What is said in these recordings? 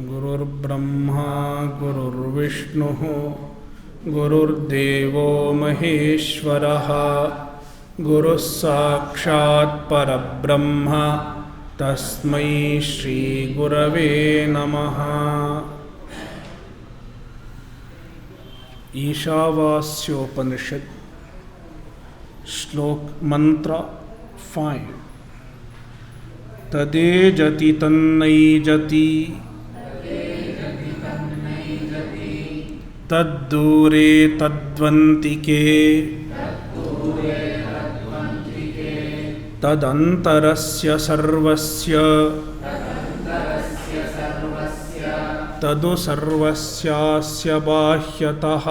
गुरुर्ब्रह्मा गुरुर्विष्णुः गुरुर्देवो महेश्वरः गुरुः साक्षात् परब्रह्म तस्मै श्री गुरवे नमः। ईशावास्योपनिषद श्लोक मंत्र 5। तदेजति तन्नैजति तद्दूरे तद्वन्तिके तदन्तरस्य सर्वस्य तदु सर्वस्यास्य बाह्यतः।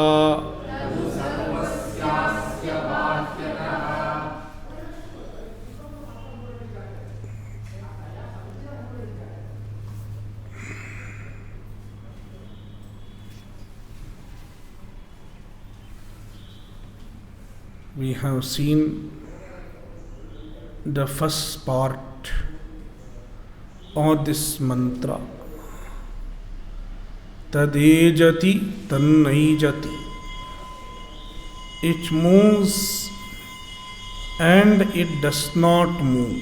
We have seen the first part of this mantra. Tadejati tannaijati. It moves and it does not move.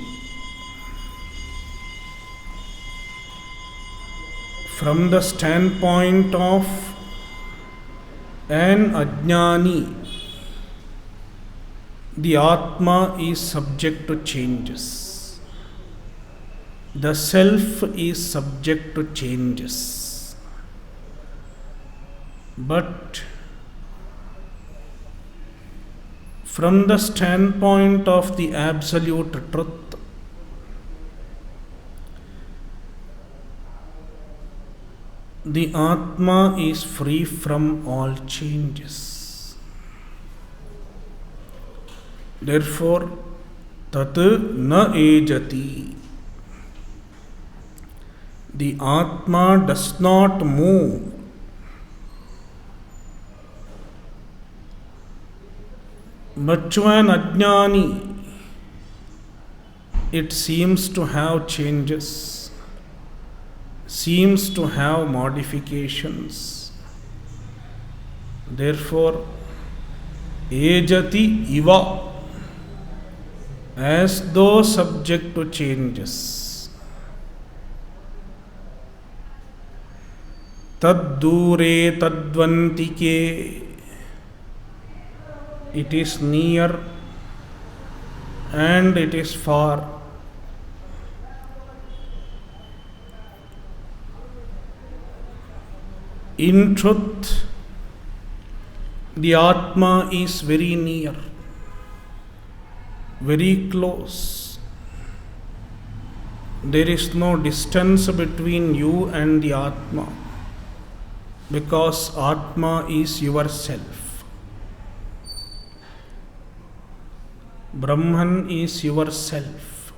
From the standpoint of an ajnani, the Atma is subject to changes. The self is subject to changes. But from the standpoint of the absolute truth, the Atma is free from all changes. Therefore, tat na ejati. The Atma does not move. But to an ajnani, it seems to have changes, seems to have modifications. Therefore, ejati iva, as though subject to changes. Taddure tadvantike. It is near and it is far. In truth, the Atma is very near, very close. There is no distance between you and the Atma, because Atma is yourself. Brahman is yourself.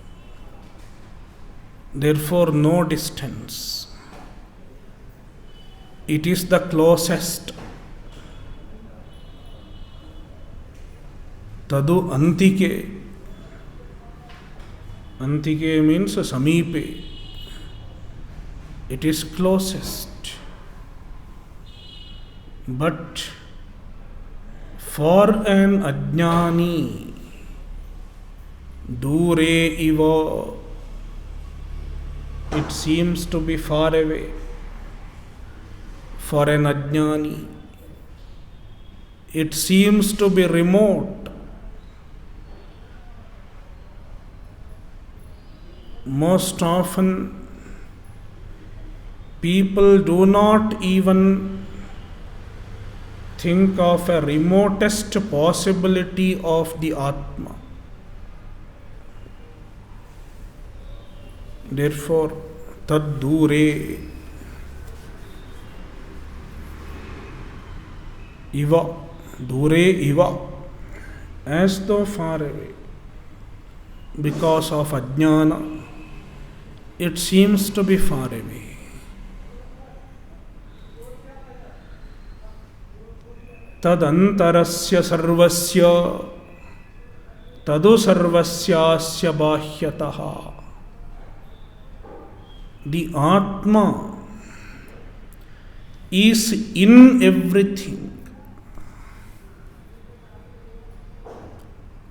Therefore, no distance. It is the closest. Tadu antike. Antike means samipe. It is closest. But for an ajnani, dure iva, it seems to be far away. For an ajnani, it seems to be remote. Most often, people do not even think of a remotest possibility of the Atma. Therefore, tad dure iva, dure iva, as though far away. Because of ajnana, it seems to be far away. Tadantarasya sarvasya tadu sarvasyasya bahyataha. The Atma is in everything.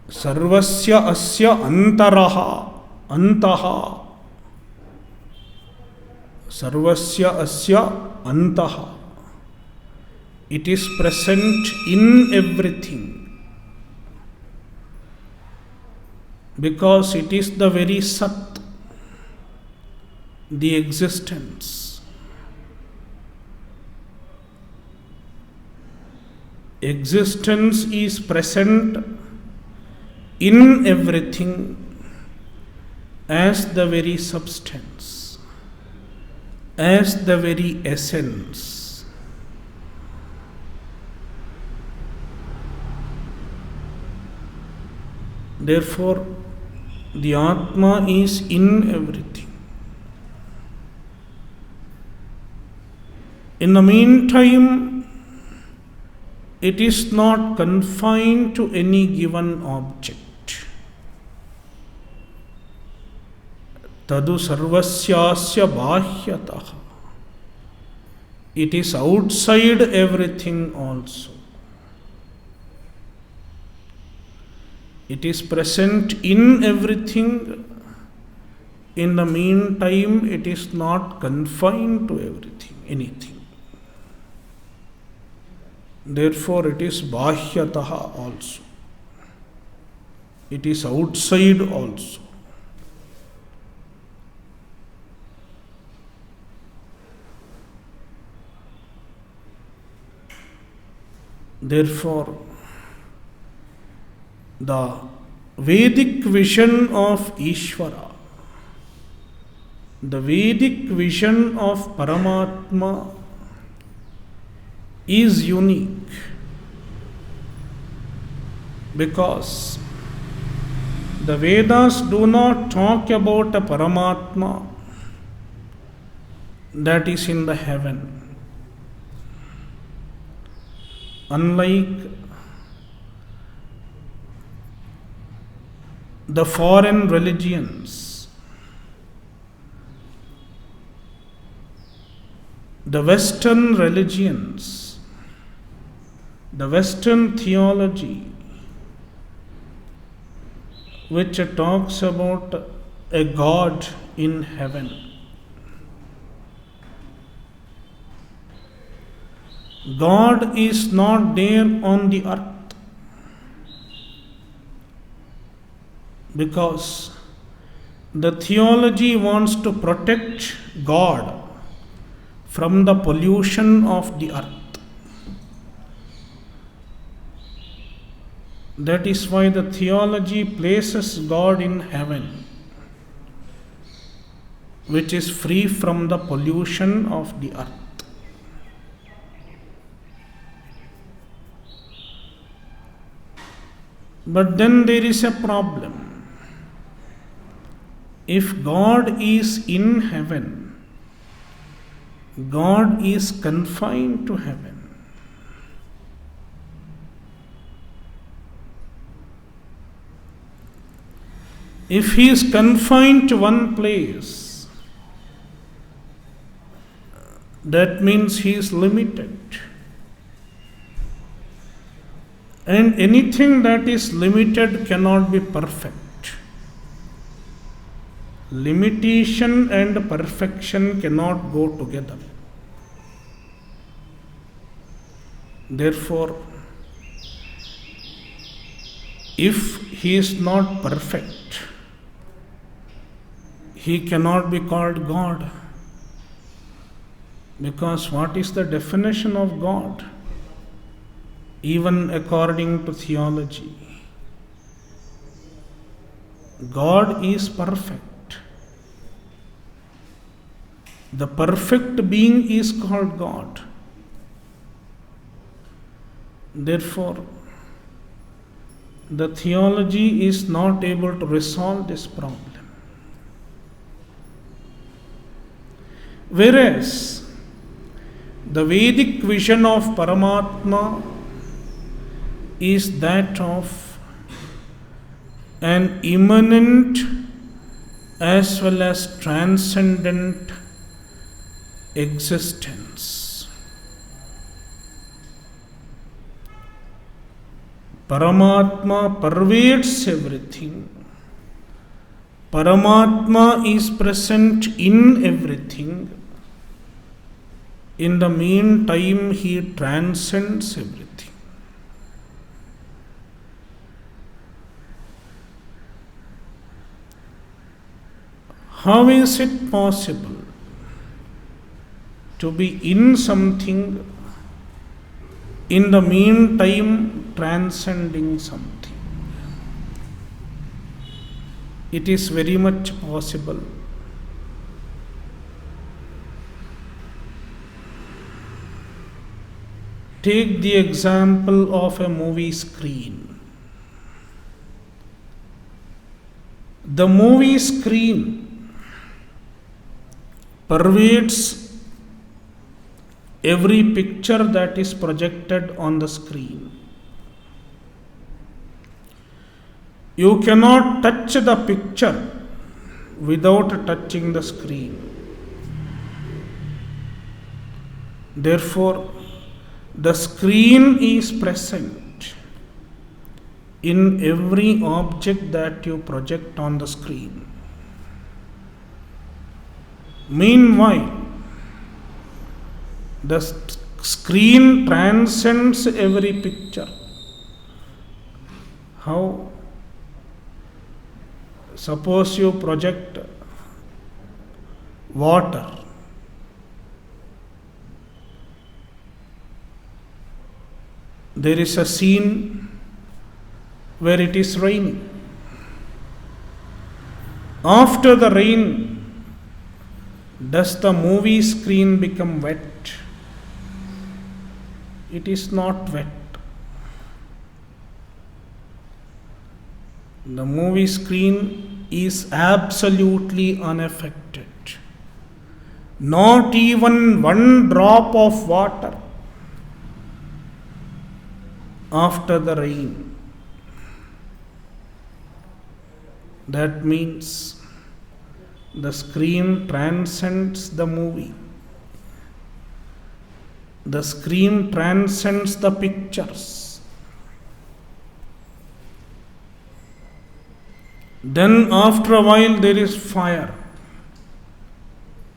Sarvasya asya antaraha, antaha. Sarvasya asya antaha. It is present in everything. Because it is the very Sat, the existence. Existence is present in everything as the very substance, as the very essence. Therefore, the Atma is in everything. In the meantime, it is not confined to any given object. Tadu sarvasyasya bahyataha. It is outside everything also. It is present in everything. In the meantime, it is not confined to anything. Therefore, it is bahyataha also. It is outside also. Therefore, the Vedic vision of Ishvara, the Vedic vision of Paramatma is unique, because the Vedas do not talk about a Paramatma that is in the heaven. Unlike the foreign religions, the Western religions, the Western theology, which talks about a God in heaven. God is not there on the earth, because the theology wants to protect God from the pollution of the earth. That is why the theology places God in heaven, which is free from the pollution of the earth. But then there is a problem. If God is in heaven, God is confined to heaven. If he is confined to one place, that means he is limited. And anything that is limited cannot be perfect. Limitation and perfection cannot go together. Therefore, if he is not perfect, he cannot be called God. Because what is the definition of God? Even according to theology, God is perfect. The perfect being is called God. Therefore, the theology is not able to resolve this problem. Whereas the Vedic vision of Paramatma is that of an immanent as well as transcendent existence. Paramatma pervades everything. Paramatma is present in everything. In the meantime, he transcends everything. How is it possible to be in something, in the meantime transcending something? It is very much possible. Take the example of a movie screen. The movie screen pervades every picture that is projected on the screen. You cannot touch the picture without touching the screen. Therefore, the screen is present in every object that you project on the screen. Meanwhile, the screen transcends every picture. How? Suppose you project water. There is a scene where it is raining. After the rain, does the movie screen become wet? It is not wet. The movie screen is absolutely unaffected. Not even one drop of water after the rain. That means the screen transcends the movie. The screen transcends the pictures. Then after a while there is fire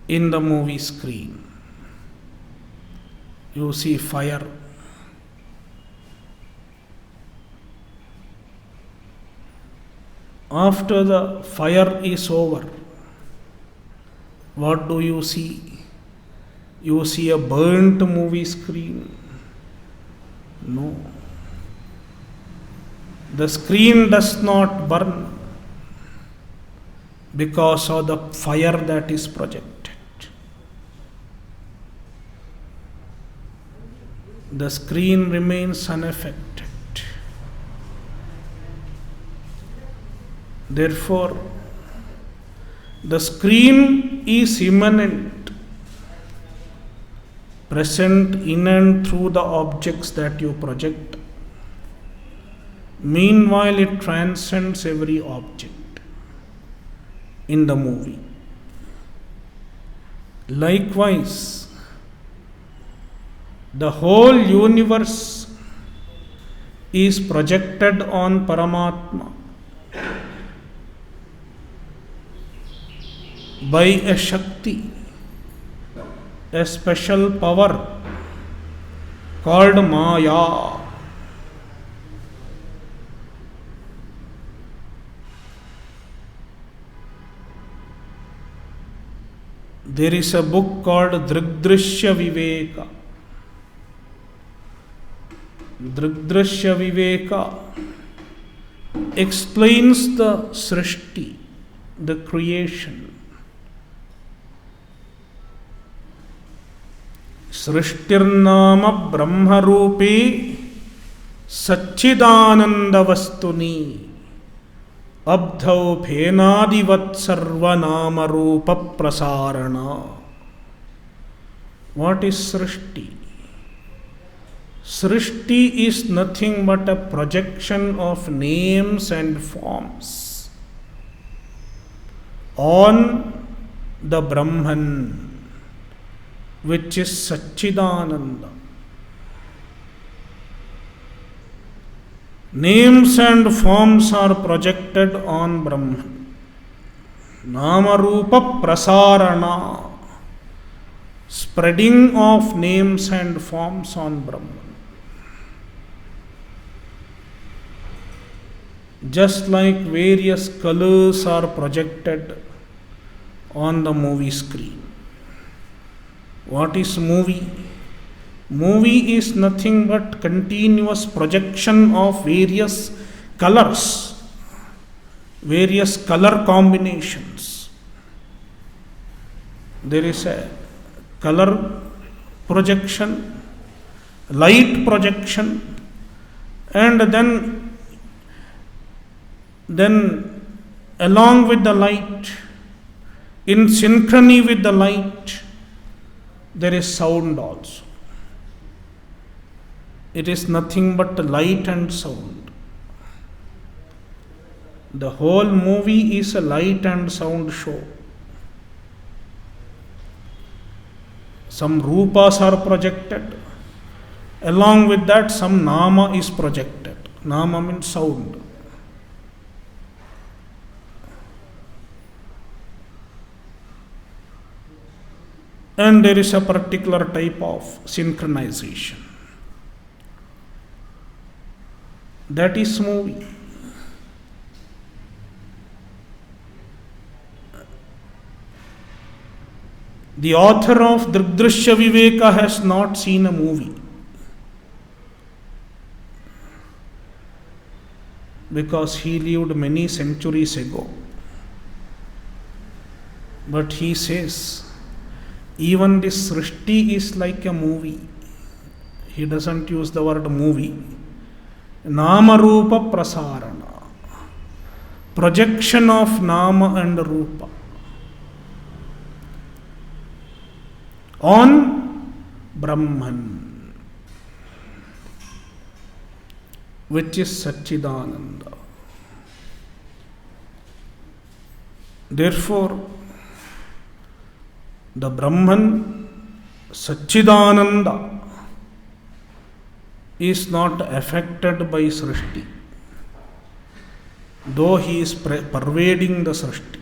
in the movie screen. You see fire. After the fire is over, what do you see? You see a burnt movie screen? No. The screen does not burn because of the fire that is projected. The screen remains unaffected. Therefore, the screen is immanent, present in and through the objects that you project. Meanwhile, it transcends every object in the movie. Likewise, the whole universe is projected on Paramatma by a Shakti, a special power called Maya. There is a book called Drigdrishya Viveka. Drigdrishya Viveka explains the Srishti, the creation. Srishtirnama Brahmarupi Satchidananda Vastuni Abdhau Bhenadivat Sarvanama Rupa Prasarana. What is Srishti? Srishti is nothing but a projection of names and forms on the Brahman, which is Satchidananda. Names and forms are projected on Brahman. Namarupa prasarana. Spreading of names and forms on Brahman. Just like various colors are projected on the movie screen. What is movie? Movie is nothing but continuous projection of various colors, various color combinations. There is a color projection, light projection, and then along with the light, in synchrony with the light, there is sound also. It is nothing but light and sound. The whole movie is a light and sound show. Some rupas are projected. Along with that, some nama is projected. Nama means sound. And there is a particular type of synchronization. That is movie. The author of Drigdrishya Viveka has not seen a movie, because he lived many centuries ago. But he says, even this Srishti is like a movie. He doesn't use the word movie. Nama Rupa Prasarana. Projection of Nama and Rupa on Brahman, which is Satchidananda. Therefore, the Brahman, Satchidananda, is not affected by Srishti, though he is pervading the Srishti.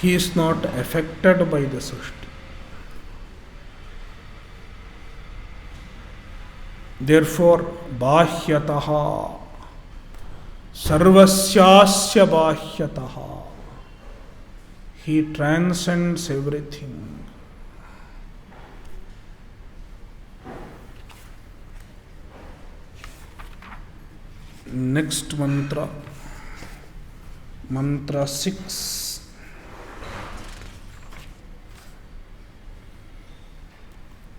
He is not affected by the Srishti. Therefore, Bahyataha, Sarvasyasya Bahyataha, he transcends everything. Next mantra, mantra 6.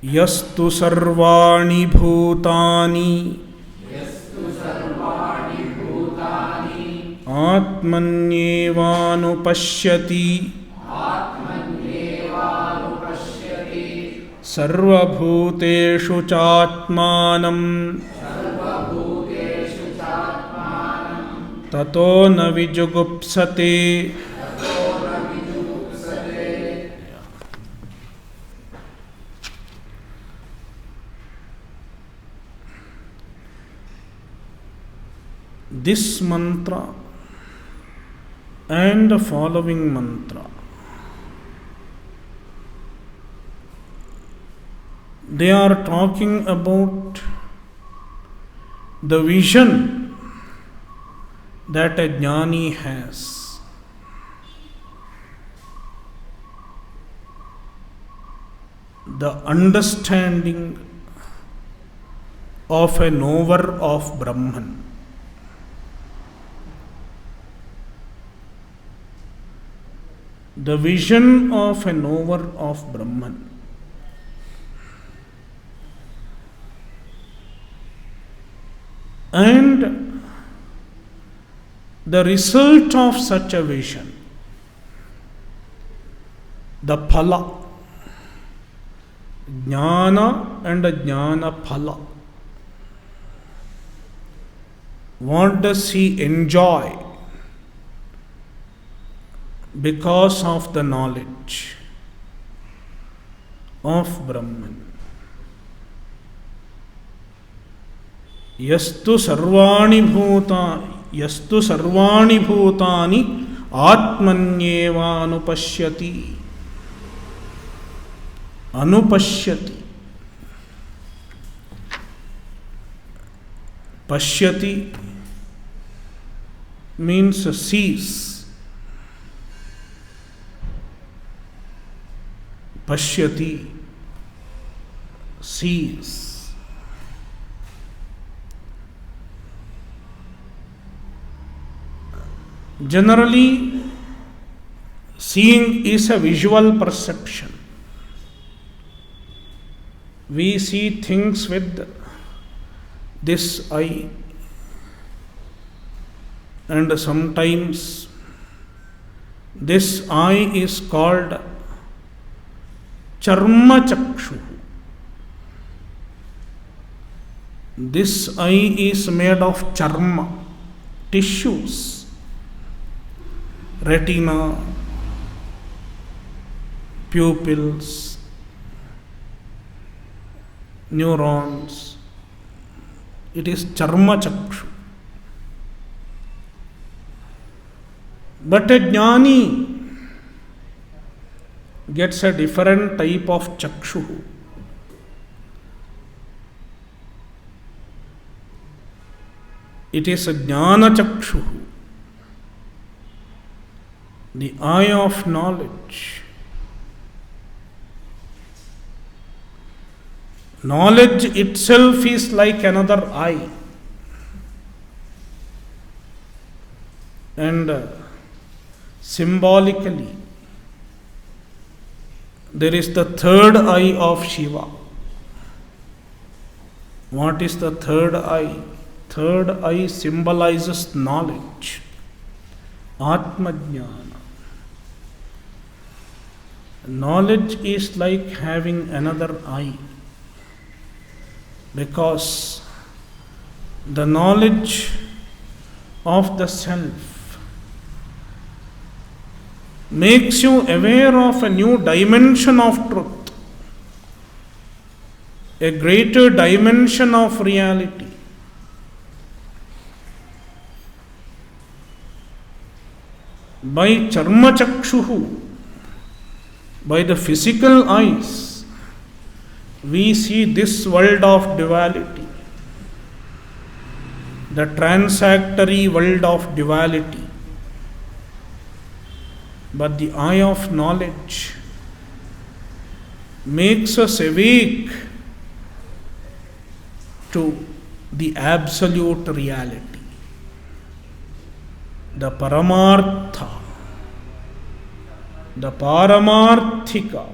Yastu sarvani bhutani atmanyevanu pashyati sarvabhuteshu chatmanam tato na vijugupsate. This mantra and the following mantra, they are talking about the vision that a jnani has. The understanding of a knower of Brahman. The vision of a knower of Brahman. And the result of such a vision, the phala, jnana and jnana phala. What does he enjoy because of the knowledge of Brahman? यस्तु सर्वाणि भूतानि आत्मन्येवानुपश्यति अनुपश्यति पश्यति means sees. Pashyati, sees. Generally, seeing is a visual perception. We see things with this eye, and sometimes this eye is called charma chakshu. This eye is made of charma, tissues, retina, pupils, neurons. It is charma chakshu. But a jnani gets a different type of chakshu. It is a jnana chakshu, the eye of knowledge. Knowledge itself is like another eye. And symbolically, there is the third eye of Shiva. What is the third eye? Third eye symbolizes knowledge, Atmajnana. Knowledge is like having another eye, because the knowledge of the self makes you aware of a new dimension of truth, a greater dimension of reality. By charma chakshuhu, by the physical eyes, we see this world of duality, the transactory world of duality. But the eye of knowledge makes us awake to the absolute reality, the Paramartha, the Paramarthika.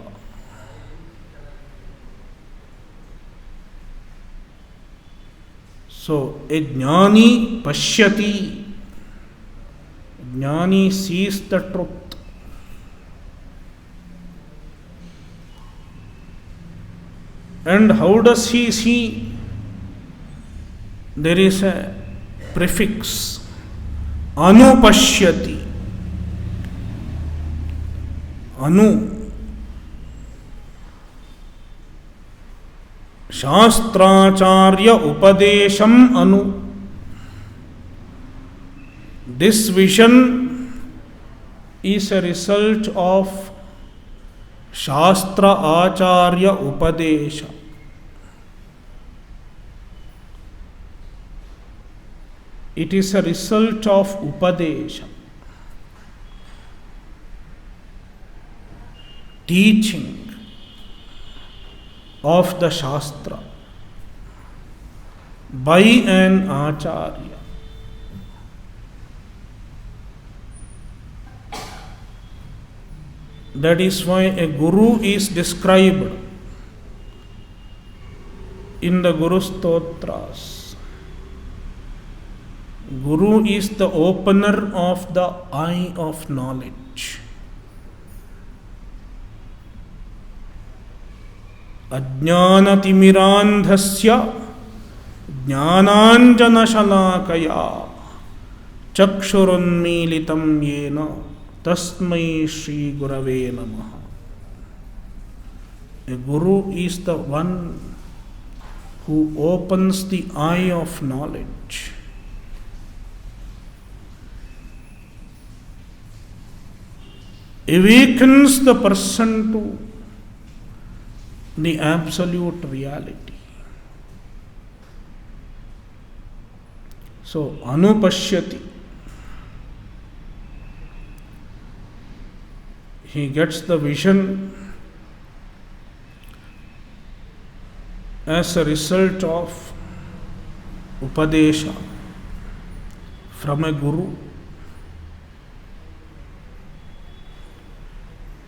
So, a jnani pashyati, jnani sees the truth. And how does he see? There is a prefix, anupashyati. Anu, Shastracharya Upadesham Anu. This vision is a result of Shastra Acharya Upadesha. It is a result of Upadesha, teaching of the Shastra by an Acharya. That is why a guru is described in the Guru Stotras. Guru is the opener of the eye of knowledge. Ajnanatimirandhasya jnananjanashalakaya chakshurunmilitam yena tasmai Shri Gurave Namaha. A guru is the one who opens the eye of knowledge. Awakens the person to the absolute reality. So, anupashyati. He gets the vision as a result of upadesha from a guru.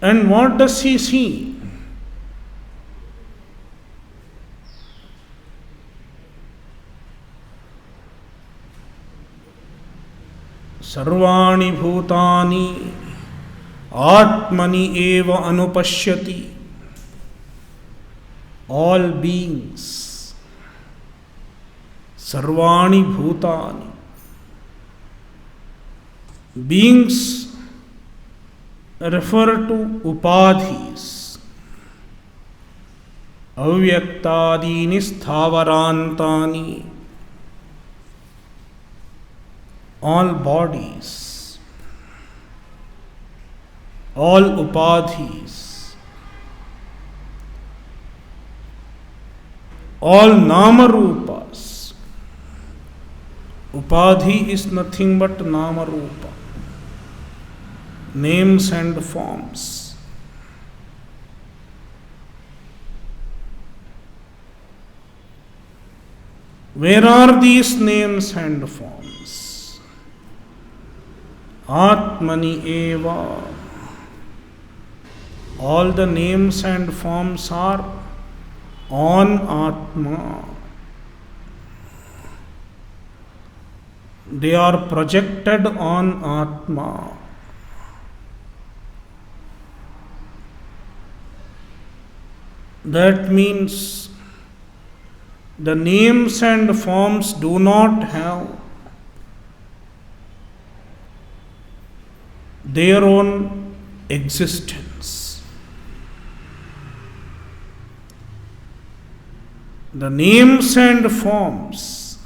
And what does he see? Sarvani bhutani Atmani eva anupashyati. All beings, Sarvani bhutani. Beings refer to upadhis. Avyaktadini sthavarantani. All bodies, all upadhis, all namarupas. Upadhi is nothing but namarupa, names and forms. Where are these names and forms? Atmani eva. All the names and forms are on Atma. They are projected on Atma. That means the names and forms do not have their own existence. The names and forms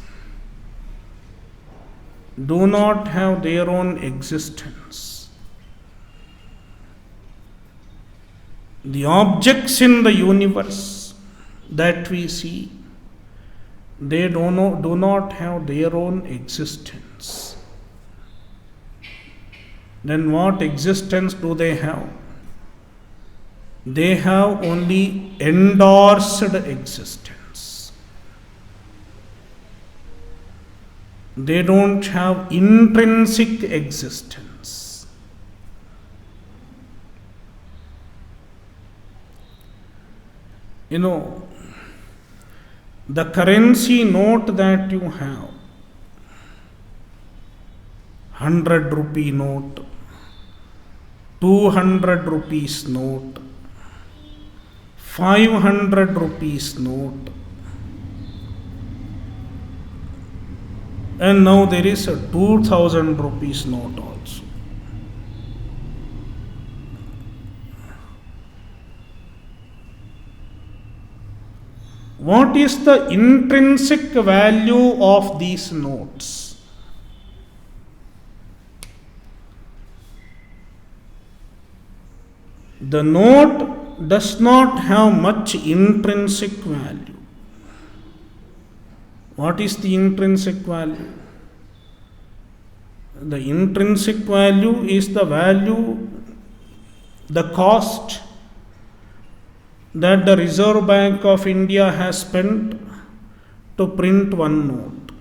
do not have their own existence. The objects in the universe that we see, they do not have their own existence. Then what existence do they have? They have only endorsed existence. They don't have intrinsic existence. You know, the currency note that you have, 100 rupee note, 200 rupees note, 500 rupees note, and now there is a 2000 rupees note also. What is the intrinsic value of these notes? The note does not have much intrinsic value. What is the intrinsic value? The intrinsic value is the value, the cost that the Reserve Bank of India has spent to print one note.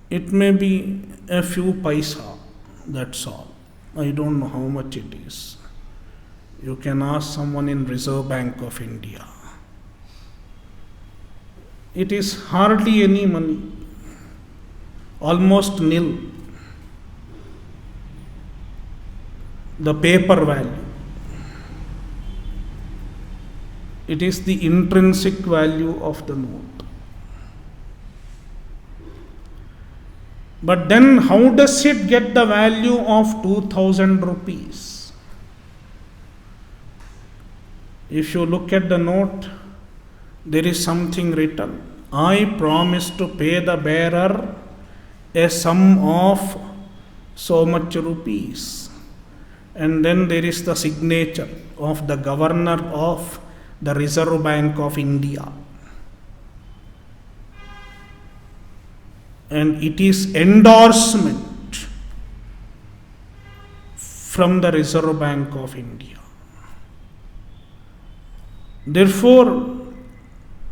It may be a few paisa, that's all. I don't know how much it is. You can ask someone in Reserve Bank of India. It is hardly any money, almost nil. The paper value. It is the intrinsic value of the note. But then how does it get the value of 2000 rupees? If you look at the note, there is something written. I promise to pay the bearer a sum of so much rupees. And then there is the signature of the governor of the Reserve Bank of India. And it is endorsement from the Reserve Bank of India. Therefore,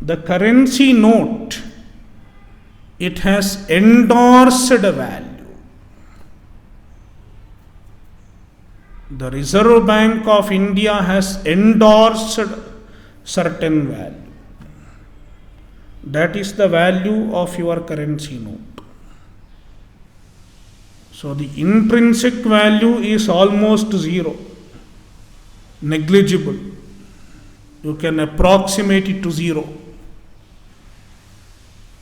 the currency note, it has endorsed value. The Reserve Bank of India has endorsed certain value. That is the value of your currency note. So the intrinsic value is almost zero, negligible. You can approximate it to zero.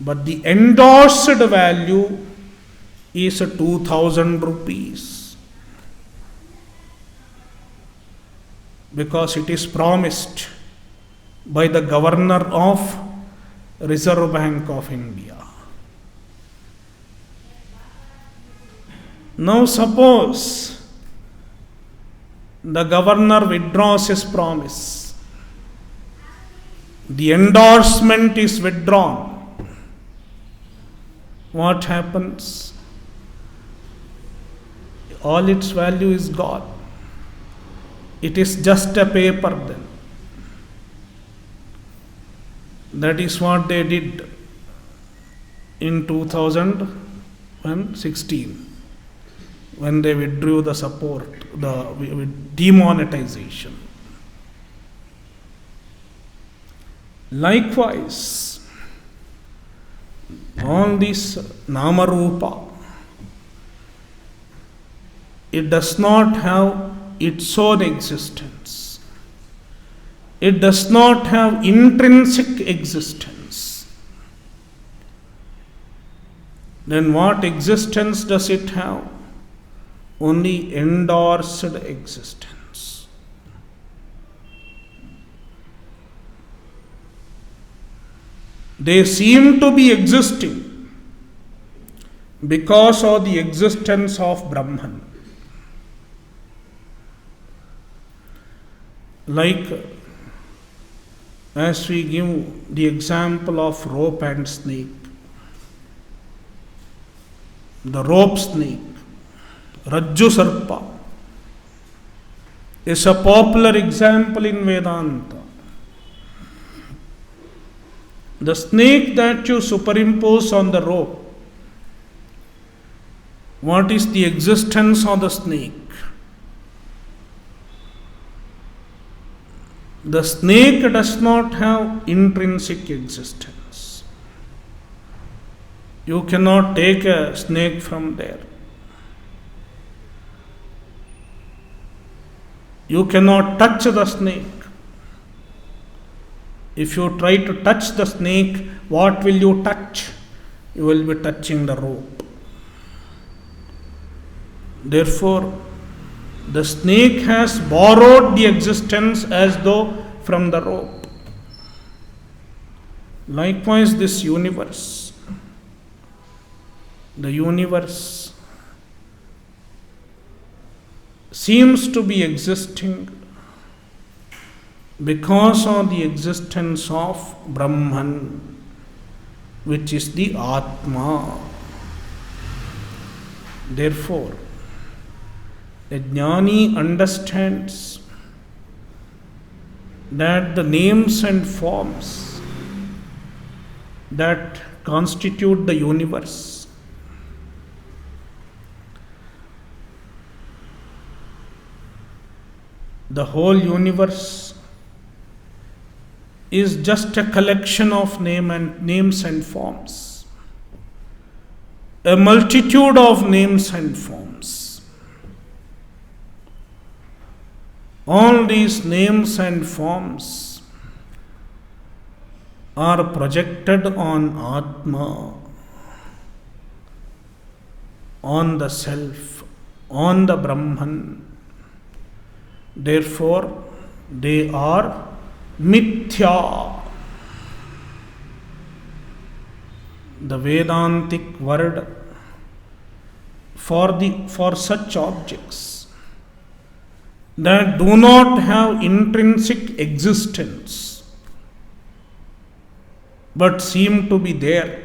But the endorsed value is 2,000 rupees. Because it is promised by the governor of Reserve Bank of India. Now suppose the governor withdraws his promise. The endorsement is withdrawn. What happens? All its value is gone. It is just a paper then. That is what they did in 2016 when they withdrew the support, the demonetization. Likewise, all this Namarupa, it does not have its own existence. It does not have intrinsic existence. Then what existence does it have? Only endorsed existence. They seem to be existing because of the existence of Brahman. Like as we give the example of rope and snake. The rope snake, Rajju Sarpa, is a popular example in Vedanta. The snake that you superimpose on the rope, what is the existence of the snake? The snake does not have intrinsic existence. You cannot take a snake from there. You cannot touch the snake. If you try to touch the snake, what will you touch? You will be touching the rope. Therefore, the snake has borrowed the existence as though from the rope. Likewise, this universe, the universe seems to be existing because of the existence of Brahman, which is the Atma. Therefore, a jnani understands that the names and forms that constitute the universe the whole universe is just a collection of names and forms, a multitude of names and forms. All these names and forms are projected on Atma, on the Self, on the Brahman. Therefore, they are mithya. the Vedantic word for such objects that do not have intrinsic existence but seem to be there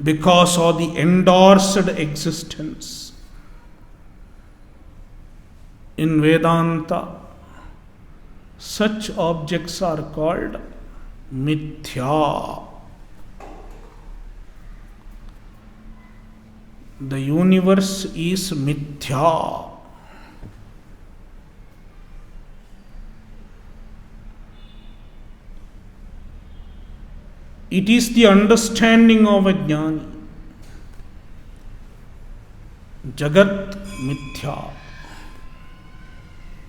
because of the endorsed existence. In Vedanta, such objects are called mithya. The universe is mithya. It is the understanding of a jnani. Jagat mithya.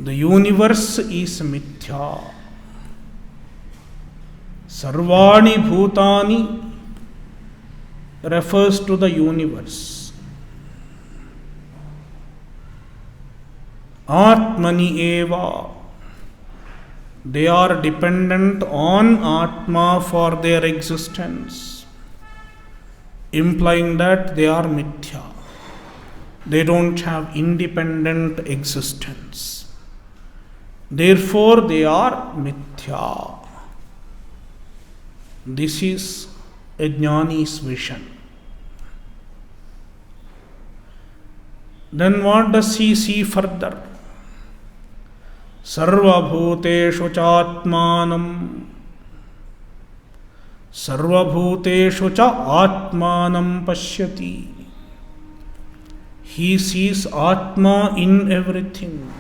The universe is mithya. Sarvani bhutani refers to the universe. Atmani eva. They are dependent on Atma for their existence, implying that they are mithya. They don't have independent existence. Therefore, they are mithya. This is a jnani's vision. Then what does he see further? Sarvabhuteshu chatmanam. Sarvabhuteshu cha atmanam pashyati. He sees Atma in everything.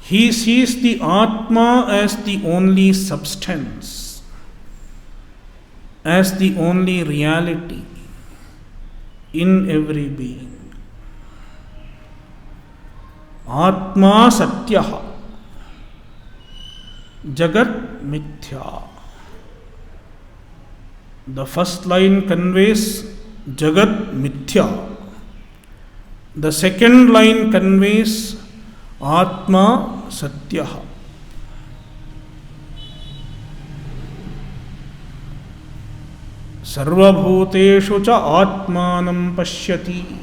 He sees the Atma as the only substance, as the only reality in every being. Atma satyaha. Jagat mithya. The first line conveys Jagat mithya. The second line conveys Atma satyaha. Sarvabhuteshu cha atmanam pashyati.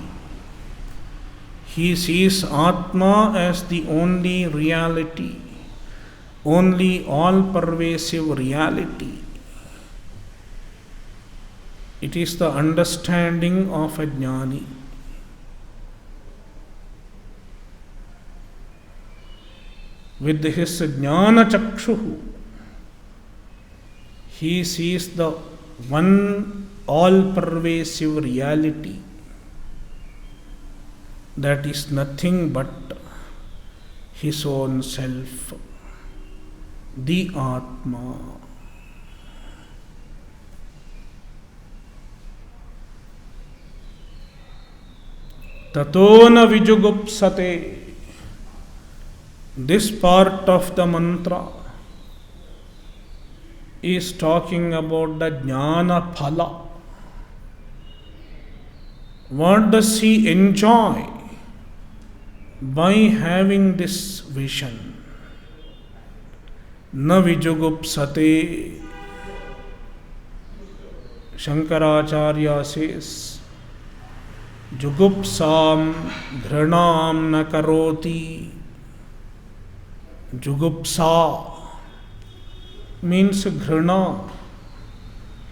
He sees Atma as the only reality, only all-pervasive reality. It is the understanding of a jnani. With his jnana chakshuhu, he sees the one all-pervasive reality that is nothing but his own self, the Atma. Tato na vijugupsate. This part of the mantra is talking about the jnana phala. What does he enjoy by having this vision? Na vijugupsate. Shankaracharya says, Jugupsam dhranam na karoti. Jugupsa means ghrana,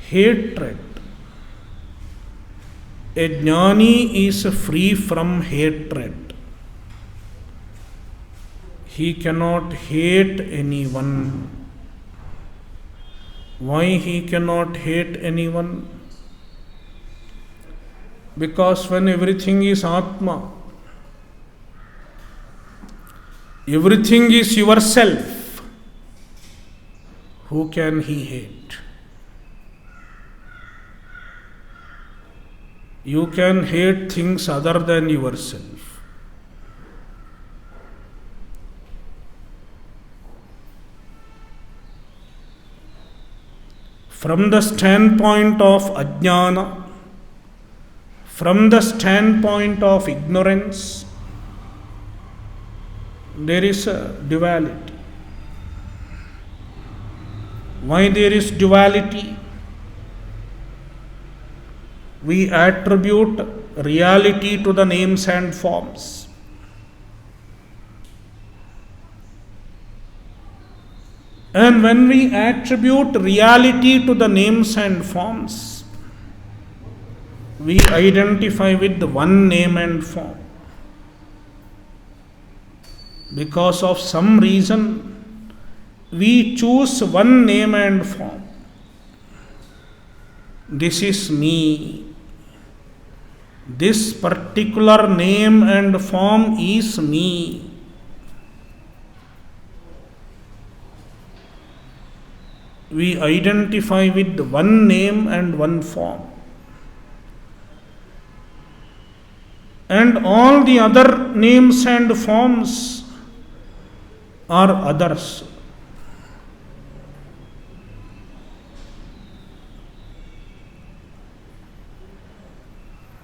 hatred. A jnani is free from hatred. He cannot hate anyone. Why he cannot hate anyone? Because when everything is Atma, everything is yourself, who can he hate? You can hate things other than yourself. From the standpoint of ajnana, from the standpoint of ignorance, there is a duality. Why there is duality? We attribute reality to the names and forms. And when we attribute reality to the names and forms, we identify with one name and form. Because of some reason, we choose one name and form. This is me. This particular name and form is me. We identify with one name and one form. And all the other names and forms are others.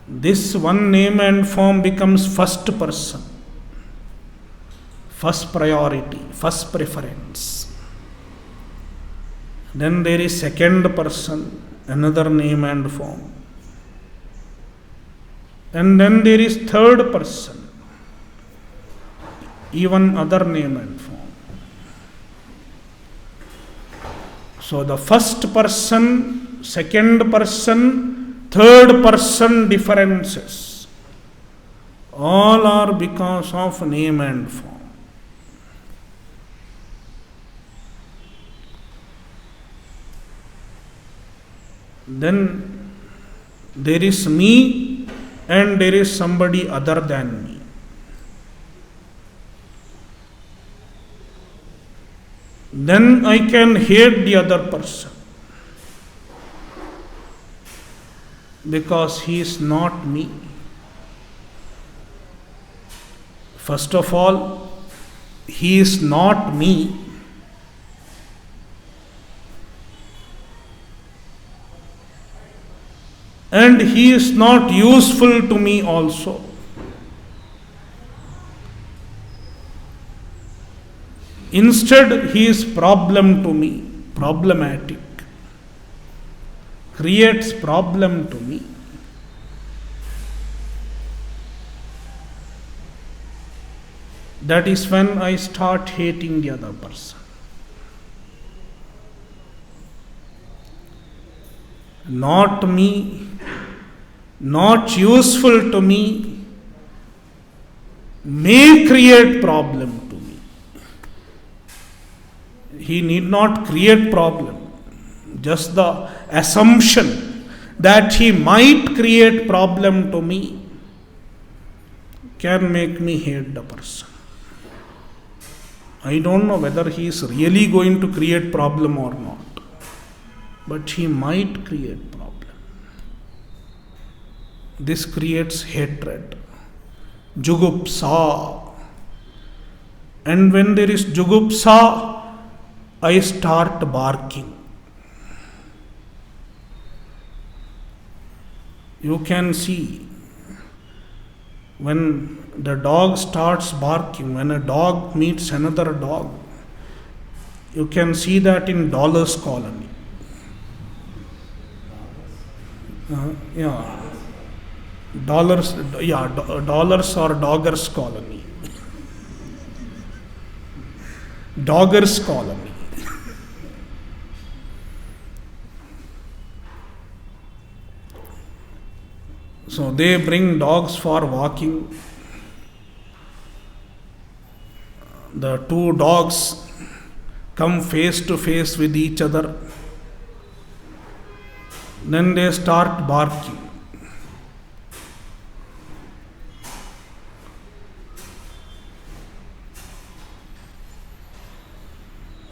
This one name and form becomes first person, first priority, first preference. Then there is second person, another name and form. And then there is third person, even other name and form. So the first person, second person, third person differences all are because of name and form. Then there is me and there is somebody other than me. Then I can hate the other person because he is not me. First of all, he is not me. And he is not useful to me also. Instead, he is problem to me, problematic, creates problem to me. That is when I start hating the other person. Not me, not useful to me, may create problem to me. He need not create problem. Just the assumption that he might create problem to me can make me hate the person. I don't know whether he is really going to create problem or not, but he might create problem. This creates hatred, jugupsa. And when there is jugupsa, I start barking. You can see when the dog starts barking, when a dog meets another dog, you can see that in Dollar's colony. Dollars or Doggers colony. Doggers colony. So they bring dogs for walking. The two dogs come face to face with each other. Then they start barking.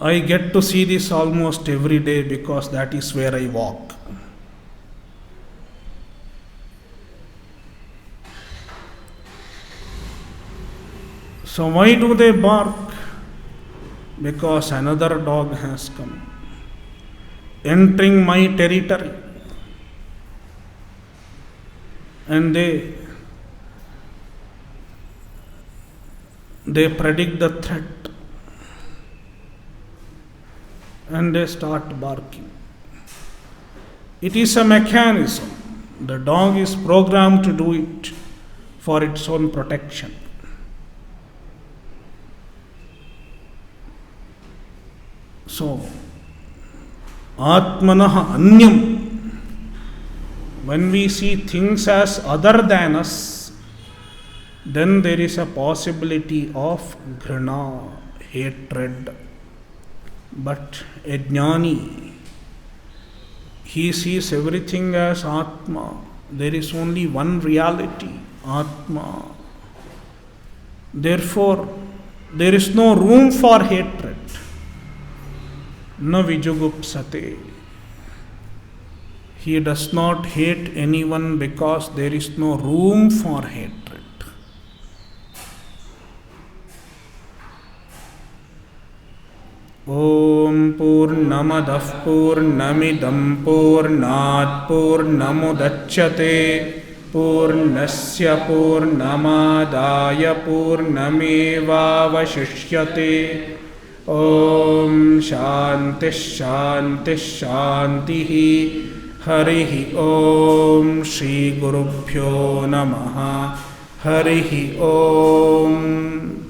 I get to see this almost every day because that is where I walk. So why do they bark? Because another dog has come, entering my territory. And they predict the threat. and they start barking. It is a mechanism. The dog is programmed to do it for its own protection. So, Atmanaha Anyam. When we see things as other than us, then there is a possibility of ghrana, hatred. But a jnani, he sees everything as Atma. There is only one reality, Atma. Therefore, there is no room for hatred. Na vijugupsate. He does not hate anyone because there is no room for hatred. Om Purnamadah Purnamidam Purnat Purnamudachyate Purnasya Purnamadaya Purnamevavashishyate. Om Shanti Shanti Shanti. Harihi Om Shri Gurubhyo Namaha. Harihi Om.